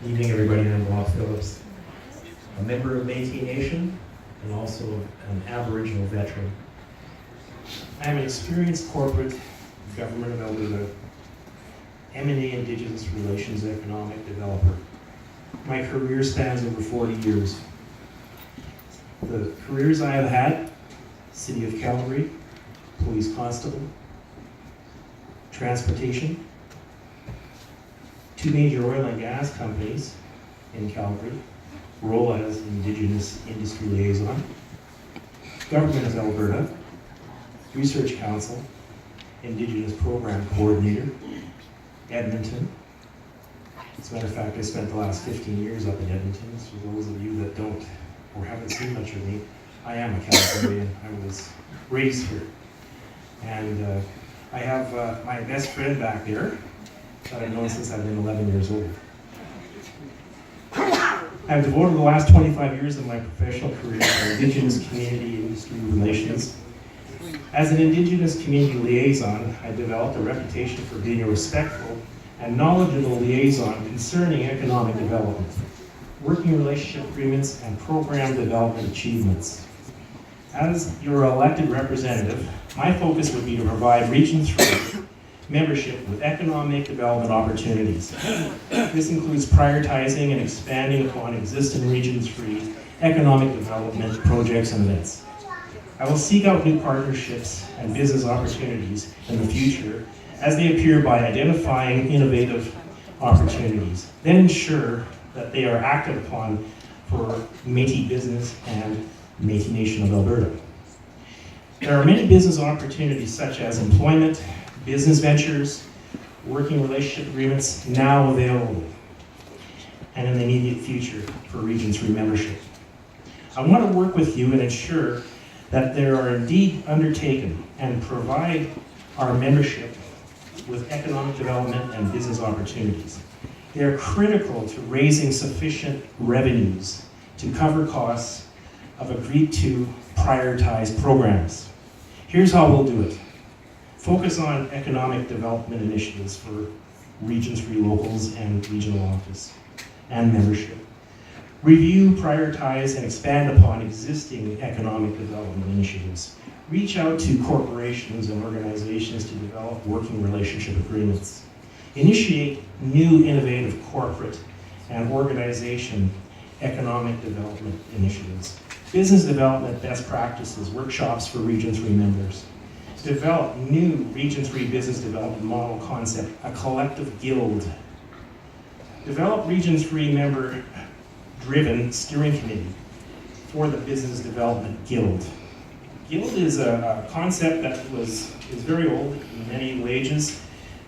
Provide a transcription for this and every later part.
Evening, everybody. I'm Bob Phillips, a member of Metis Nation and also an Aboriginal veteran. I am an experienced corporate government of Alberta, M&A Indigenous Relations economic developer. My career spans over 40 years. The careers I have had: City of Calgary, Police Constable, Transportation, 2 major oil and gas companies in Calgary, role as Indigenous Industry Liaison, Government of Alberta, Research Council, Indigenous Program Coordinator, Edmonton. As a matter of fact, I spent the last 15 years up in Edmonton. So for those of you that don't or haven't seen much of me, I am a Calgarian. I was raised here. And I have my best friend back there that I've known since I've been 11 years old. I've devoted the last 25 years of my professional career to Indigenous community industry relations. As an Indigenous community liaison, I developed a reputation for being a respectful and knowledgeable liaison concerning economic development, working relationship agreements, and program development achievements. As your elected representative, my focus would be to provide Region 3 membership with economic development opportunities. This includes prioritizing and expanding upon existing Region 3 economic development projects and events. I will seek out new partnerships and business opportunities in the future as they appear by identifying innovative opportunities, then ensure that they are acted upon for Métis business and Métis Nation of Alberta. There are many business opportunities such as employment, business ventures, working relationship agreements now available and in the immediate future for Region 3 membership. I want to work with you and ensure that they are indeed undertaken and provide our membership with economic development and business opportunities. They are critical to raising sufficient revenues to cover costs of agreed to prioritized programs. Here's how we'll do it. Focus on economic development initiatives for Region 3 locals and regional office and membership. Review, prioritize, and expand upon existing economic development initiatives. Reach out to corporations and organizations to develop working relationship agreements. Initiate new innovative corporate and organization economic development initiatives. Business development best practices, workshops for Region 3 members. Develop new Region 3 business development model concept, a collective guild. Develop Region 3 member-driven steering committee for the Business Development Guild. Guild is a concept that is very old in many ages.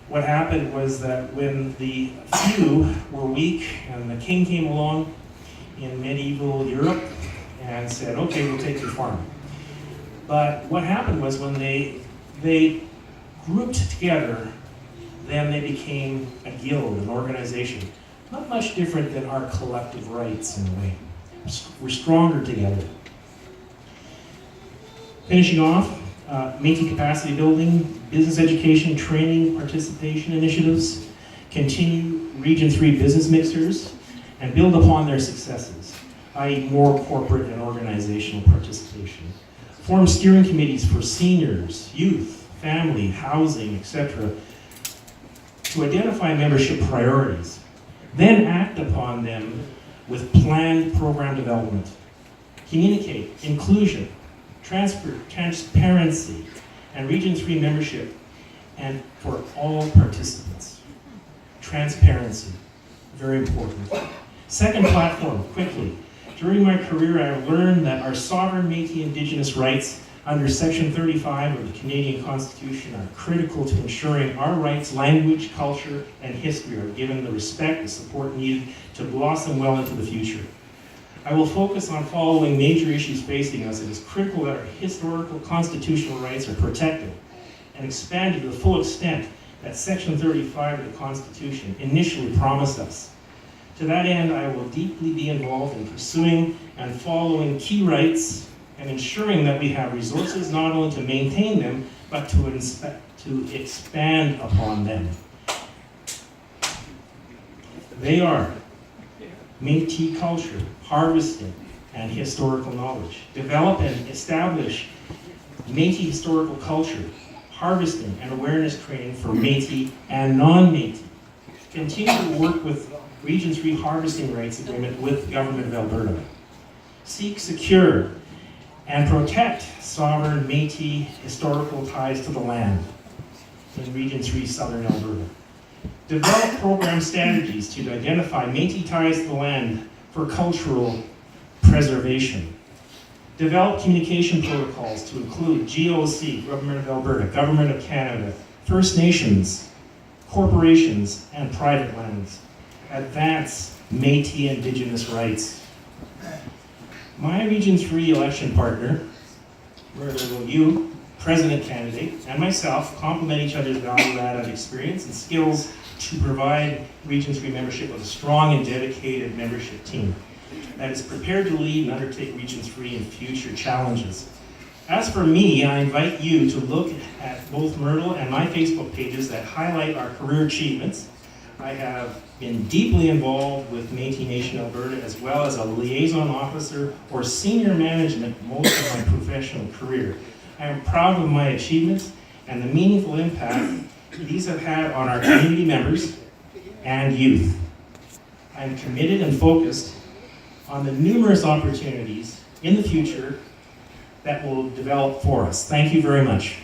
What happened was that when the few were weak and the king came along in medieval Europe and said, okay, we'll take your farm. But what happened was when they grouped together, then they became a guild, an organization. Not much different than our collective rights in a way. We're stronger together. Finishing off, Métis capacity building, business education, training, participation initiatives, continue Region 3 business mixers, and build upon their successes, i.e. more corporate and organizational participation. Form steering committees for seniors, youth, family, housing, etc. to identify membership priorities. Then act upon them with planned program development. Communicate, inclusion, transparency, and Region 3 membership, and for all participants. Transparency, very important. Second platform, quickly. During my career, I have learned that our sovereign Métis Indigenous rights under Section 35 of the Canadian Constitution are critical to ensuring our rights, language, culture, and history are given the respect and support needed to blossom well into the future. I will focus on following major issues facing us. It is critical that our historical constitutional rights are protected and expanded to the full extent that Section 35 of the Constitution initially promised us. To that end, I will deeply be involved in pursuing and following key rights and ensuring that we have resources not only to maintain them, but to expand upon them. They are Métis culture, harvesting, and historical knowledge. Develop and establish Métis historical culture, harvesting, and awareness training for Métis and non-Métis. Continue to work with Region 3 harvesting rights agreement with the Government of Alberta. Seek, secure, and protect sovereign Métis historical ties to the land in Region 3 Southern Alberta. Develop program strategies to identify Métis ties to the land for cultural preservation. Develop communication protocols to include GOC, Government of Alberta, Government of Canada, First Nations, corporations, and private lands. Advance Métis Indigenous rights. My Region 3 election partner, you, President candidate, and myself complement each other's value-added experience and skills to provide Region 3 membership with a strong and dedicated membership team that is prepared to lead and undertake Region 3 in future challenges. As for me, I invite you to look at both Myrtle and my Facebook pages that highlight our career achievements. I have been deeply involved with Métis Nation Alberta as well as a liaison officer or senior management most of my professional career. I am proud of my achievements and the meaningful impact these have had on our community members and youth. I am committed and focused on the numerous opportunities in the future that will develop for us. Thank you very much.